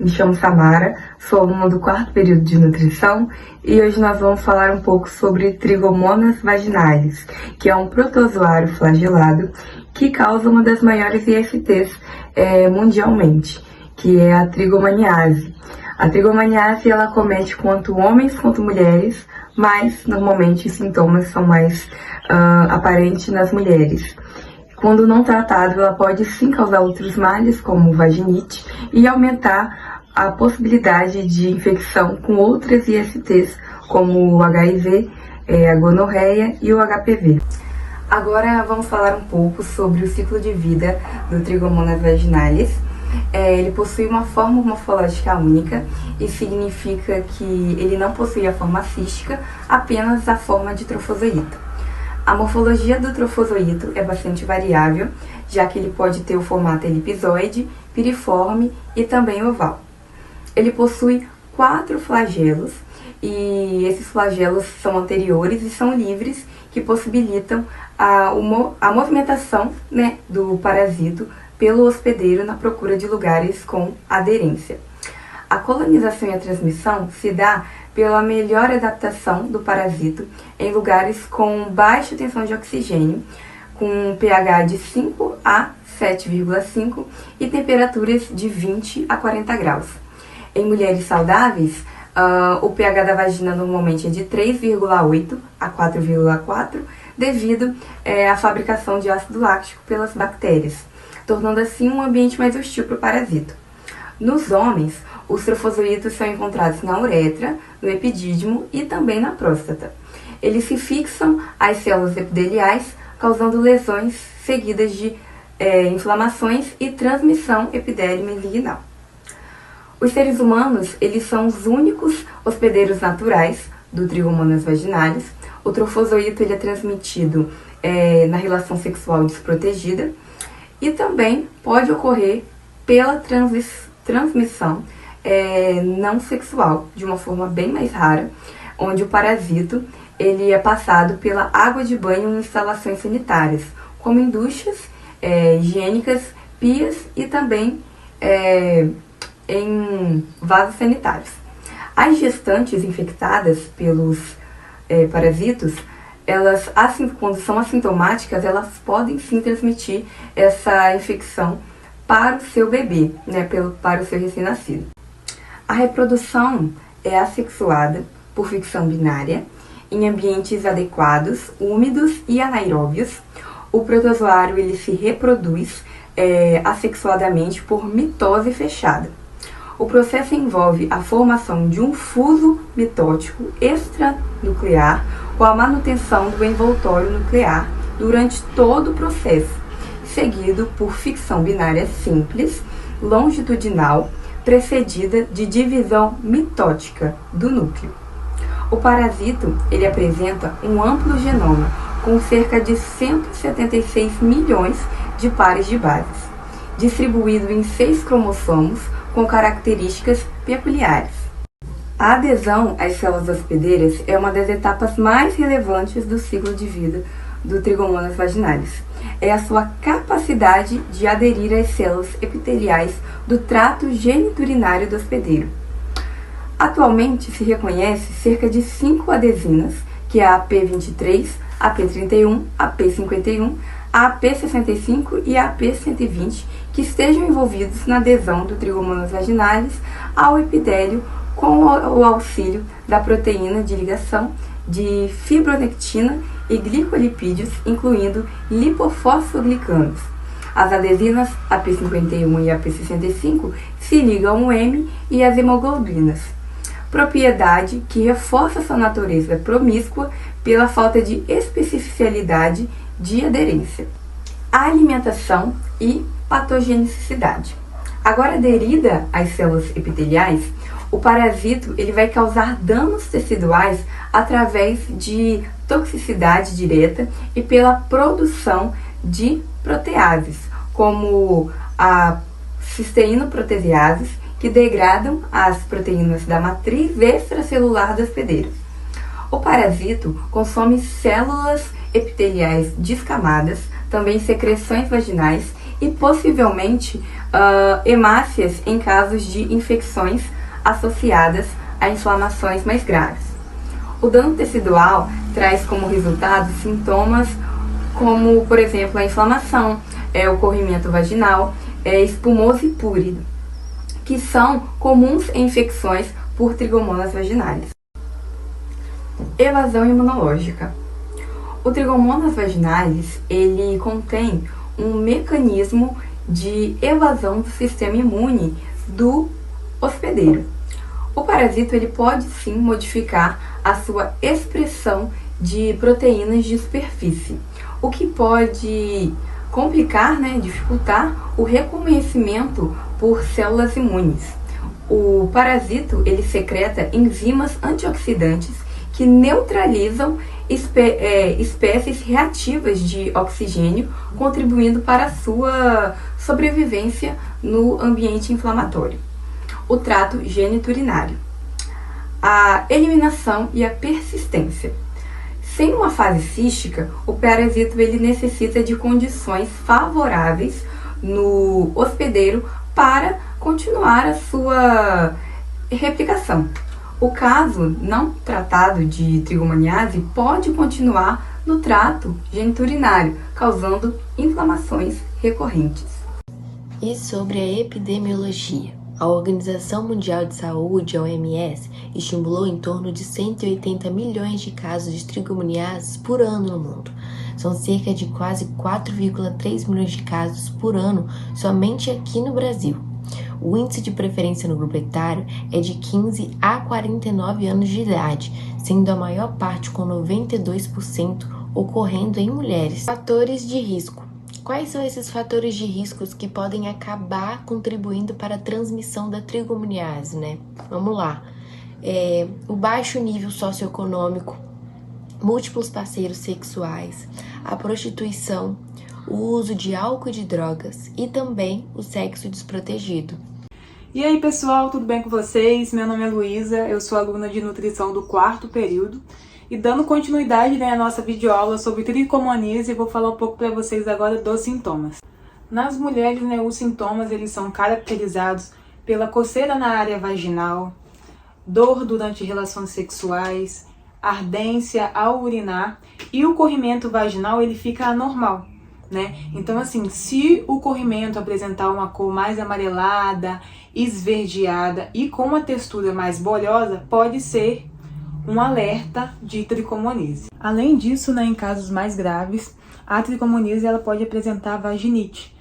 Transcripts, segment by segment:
Me chamo Samara, sou aluna do 4º período de nutrição e hoje nós vamos falar um pouco sobre Trigomonas vaginalis, que é um protozoário flagelado que causa uma das maiores ISTs mundialmente, que é a trigomoniase. A trigomoniase ela acomete tanto homens quanto mulheres, mas normalmente os sintomas são mais aparentes nas mulheres. Quando não tratado, ela pode sim causar outros males, como vaginite, e aumentar a possibilidade de infecção com outras ISTs, como o HIV, a gonorreia e o HPV. Agora vamos falar um pouco sobre o ciclo de vida do Trigomonas vaginalis. Ele possui uma forma morfológica única e significa que ele não possui a forma cística, apenas a forma de trofozoito. A morfologia do trofozoito é bastante variável, já que ele pode ter o formato elipsoide, piriforme e também oval. Ele possui 4 flagelos e esses flagelos são anteriores e são livres, que possibilitam a movimentação do parasito pelo hospedeiro na procura de lugares com aderência. A colonização e a transmissão se dá pela melhor adaptação do parasito em lugares com baixa tensão de oxigênio, com pH de 5 a 7,5 e temperaturas de 20 a 40 graus. Em mulheres saudáveis, o pH da vagina normalmente é de 3,8 a 4,4, devido à fabricação de ácido láctico pelas bactérias, tornando assim um ambiente mais hostil para o parasito. Nos homens, os trofozoítos são encontrados na uretra, no epidídimo e também na próstata. Eles se fixam às células epiteliais, causando lesões seguidas de inflamações e transmissão epidérmico-inguinal. Os seres humanos, eles são os únicos hospedeiros naturais do Trigomonas vaginalis. O trofozoito ele é transmitido na relação sexual desprotegida e também pode ocorrer pela transmissão não sexual, de uma forma bem mais rara, onde o parasito ele é passado pela água de banho em instalações sanitárias, como em duchas higiênicas, pias e também em vasos sanitários. As gestantes infectadas pelos parasitos, elas, assim, quando são assintomáticas, elas podem sim transmitir essa infecção para o seu bebê, para o seu recém-nascido. A reprodução é assexuada por ficção binária, em ambientes adequados, úmidos e anaeróbios. O protozoário ele se reproduz assexuadamente por mitose fechada. O processo envolve a formação de um fuso mitótico extranuclear com a manutenção do envoltório nuclear durante todo o processo, seguido por ficção binária simples, longitudinal, precedida de divisão mitótica do núcleo. O parasito ele apresenta um amplo genoma, com cerca de 176 milhões de pares de bases, distribuído em 6 cromossomos com características peculiares. A adesão às células hospedeiras é uma das etapas mais relevantes do ciclo de vida do Trigomonas vaginalis. É a sua capacidade de aderir às células epiteliais do trato geniturinário do hospedeiro. Atualmente se reconhece cerca de 5 adesinas, que é a AP23, a AP31, a AP51, a AP65 e a AP120, que estejam envolvidos na adesão do Trigomonas vaginalis ao epitélio com o auxílio da proteína de ligação de fibronectina e glicolipídios, incluindo lipofosfoglicanos. As adesinas AP51 e AP65 se ligam ao M e às hemoglobinas, propriedade que reforça sua natureza promíscua pela falta de especificidade de aderência. A alimentação e patogenicidade. Agora aderida às células epiteliais, o parasito ele vai causar danos teciduais através de toxicidade direta e pela produção de proteases, como a cisteínoproteases, que degradam as proteínas da matriz extracelular do hospedeiro. O parasito consome células epiteliais descamadas, também secreções vaginais e possivelmente hemácias em casos de infecções associadas a inflamações mais graves. O dano tecidual traz como resultado sintomas como, por exemplo, a inflamação, o corrimento vaginal, espumoso e púrido, que são comuns em infecções por trigomonas vaginais. Evasão imunológica. O trigomonas vaginalis, ele contém um mecanismo de evasão do sistema imune do hospedeiro. O parasito ele pode sim modificar a sua expressão de proteínas de superfície, o que pode complicar, dificultar o reconhecimento por células imunes. O parasito ele secreta enzimas antioxidantes que neutralizam espécies reativas de oxigênio, contribuindo para a sua sobrevivência no ambiente inflamatório. O trato geniturinário. A eliminação e a persistência. Sem uma fase cística, o parasito ele necessita de condições favoráveis no hospedeiro para continuar a sua replicação. O caso não tratado de trigomoniase pode continuar no trato geniturinário, causando inflamações recorrentes. E sobre a epidemiologia? A Organização Mundial de Saúde, a OMS, estimulou em torno de 180 milhões de casos de trigomoniases por ano no mundo. São cerca de quase 4,3 milhões de casos por ano somente aqui no Brasil. O índice de preferência no grupo etário é de 15 a 49 anos de idade, sendo a maior parte com 92% ocorrendo em mulheres. Fatores de risco. Quais são esses fatores de riscos que podem acabar contribuindo para a transmissão da trigomoniase, Vamos lá. O baixo nível socioeconômico, múltiplos parceiros sexuais, a prostituição, o uso de álcool e de drogas e também o sexo desprotegido. E aí pessoal, tudo bem com vocês? Meu nome é Luísa, eu sou aluna de nutrição do 4º período e dando continuidade à nossa videoaula sobre tricomoníase, eu vou falar um pouco para vocês agora dos sintomas. Nas mulheres, os sintomas eles são caracterizados pela coceira na área vaginal, dor durante relações sexuais, ardência ao urinar e o corrimento vaginal ele fica anormal. Então assim, se o corrimento apresentar uma cor mais amarelada, esverdeada e com uma textura mais bolhosa, pode ser um alerta de tricomoníase. Além disso, em casos mais graves, a tricomoníase ela pode apresentar vaginite,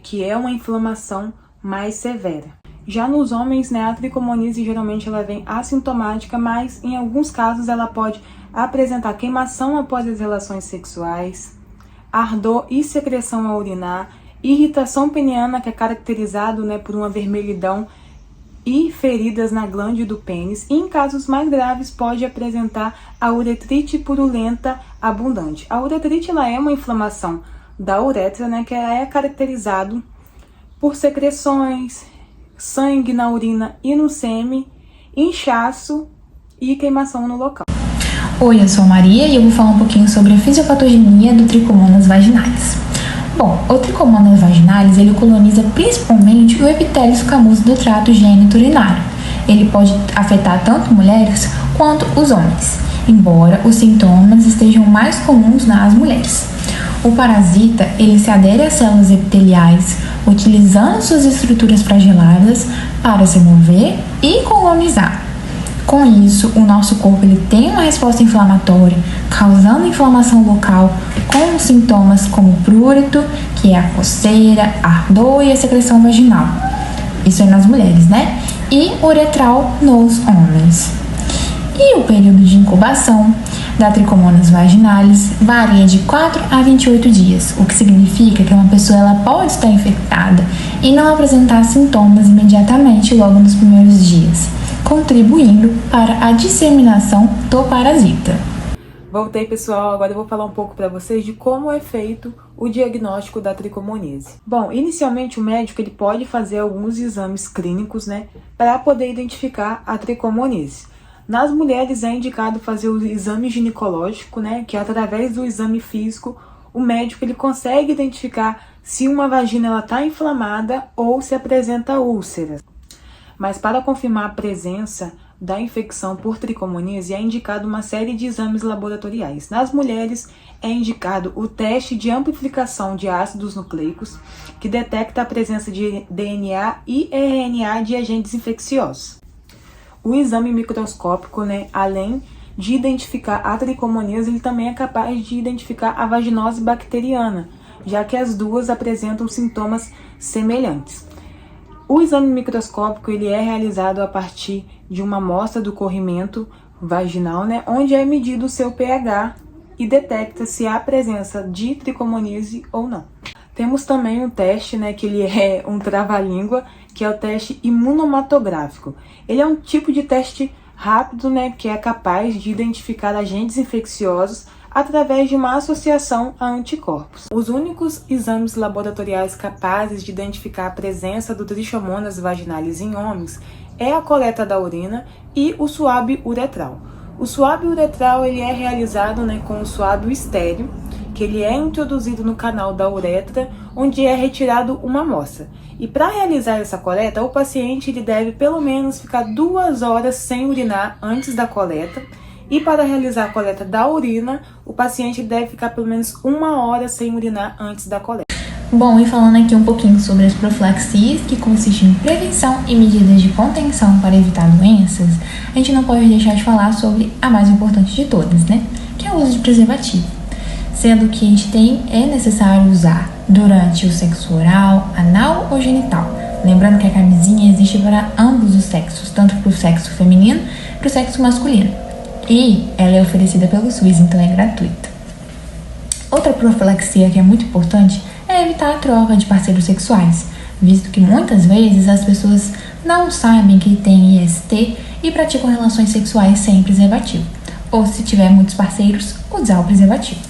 que é uma inflamação mais severa. Já nos homens, a tricomoníase geralmente ela vem assintomática, mas em alguns casos ela pode apresentar queimação após as relações sexuais, ardor e secreção ao urinar, irritação peniana, que é caracterizado por uma vermelhidão e feridas na glândula do pênis, e em casos mais graves pode apresentar a uretrite purulenta abundante. A uretrite ela é uma inflamação da uretra, que é caracterizado por secreções, sangue na urina e no sêmen, inchaço e queimação no local. Oi, eu sou a Maria e eu vou falar um pouquinho sobre a fisiopatogenia do tricomonas vaginalis. Bom, o tricomonas vaginalis ele coloniza principalmente o epitélio escamoso do trato geniturinário. Ele pode afetar tanto mulheres quanto os homens, embora os sintomas estejam mais comuns nas mulheres. O parasita ele se adere às células epiteliais, utilizando suas estruturas flageladas para se mover e colonizar. Com isso, o nosso corpo ele tem uma resposta inflamatória, causando inflamação local com sintomas como prurito, que é a coceira, ardor e a secreção vaginal. Isso é nas mulheres, E uretral nos homens. E o período de incubação da tricomonas vaginalis varia de 4 a 28 dias, o que significa que uma pessoa ela pode estar infectada e não apresentar sintomas imediatamente logo nos primeiros dias, contribuindo para a disseminação do parasita. Voltei pessoal, agora eu vou falar um pouco para vocês de como é feito o diagnóstico da tricomoníase. Bom, inicialmente o médico ele pode fazer alguns exames clínicos, para poder identificar a tricomoníase. Nas mulheres é indicado fazer o exame ginecológico, que através do exame físico o médico ele consegue identificar se uma vagina está inflamada ou se apresenta úlceras. Mas para confirmar a presença da infecção por tricomoníase é indicado uma série de exames laboratoriais. Nas mulheres é indicado o teste de amplificação de ácidos nucleicos, que detecta a presença de DNA e RNA de agentes infecciosos. O exame microscópico, além de identificar a tricomoníase, ele também é capaz de identificar a vaginose bacteriana, já que as duas apresentam sintomas semelhantes. O exame microscópico ele é realizado a partir de uma amostra do corrimento vaginal, onde é medido o seu pH e detecta se há presença de tricomoníase ou não. Temos também um teste, que ele é um trava-língua, que é o teste imunomatográfico. Ele é um tipo de teste rápido, que é capaz de identificar agentes infecciosos através de uma associação a anticorpos. Os únicos exames laboratoriais capazes de identificar a presença do Trichomonas vaginalis em homens é a coleta da urina e o suave uretral. O suave uretral ele é realizado com o suave estéreo, que ele é introduzido no canal da uretra, onde é retirado uma amostra. E para realizar essa coleta, o paciente ele deve pelo menos ficar 2 horas sem urinar antes da coleta. E para realizar a coleta da urina, o paciente deve ficar pelo menos 1 hora sem urinar antes da coleta. Bom, e falando aqui um pouquinho sobre as profilaxias, que consistem em prevenção e medidas de contenção para evitar doenças, a gente não pode deixar de falar sobre a mais importante de todas, que é o uso de preservativo. Sendo que a gente é necessário usar durante o sexo oral, anal ou genital. Lembrando que a camisinha existe para ambos os sexos, tanto para o sexo feminino e para o sexo masculino. E ela é oferecida pelo SUS, então é gratuita. Outra profilaxia que é muito importante é evitar a troca de parceiros sexuais, visto que muitas vezes as pessoas não sabem que tem IST e praticam relações sexuais sem preservativo, ou se tiver muitos parceiros, usar o preservativo.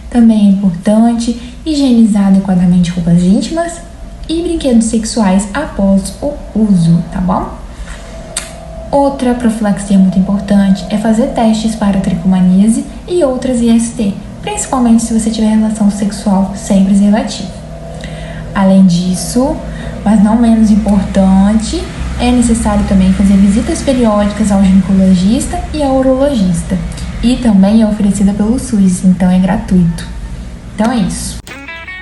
Também é importante higienizar adequadamente roupas íntimas e brinquedos sexuais após o uso, tá bom? Outra profilaxia muito importante é fazer testes para tricomoníase e outras IST, principalmente se você tiver relação sexual sem preservativo. Além disso, mas não menos importante, é necessário também fazer visitas periódicas ao ginecologista e ao urologista. E também é oferecida pelo SUS, então é gratuito. Então é isso.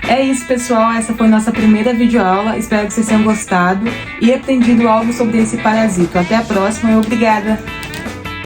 É isso, pessoal. Essa foi nossa primeira videoaula. Espero que vocês tenham gostado e aprendido algo sobre esse parasito. Até a próxima e obrigada!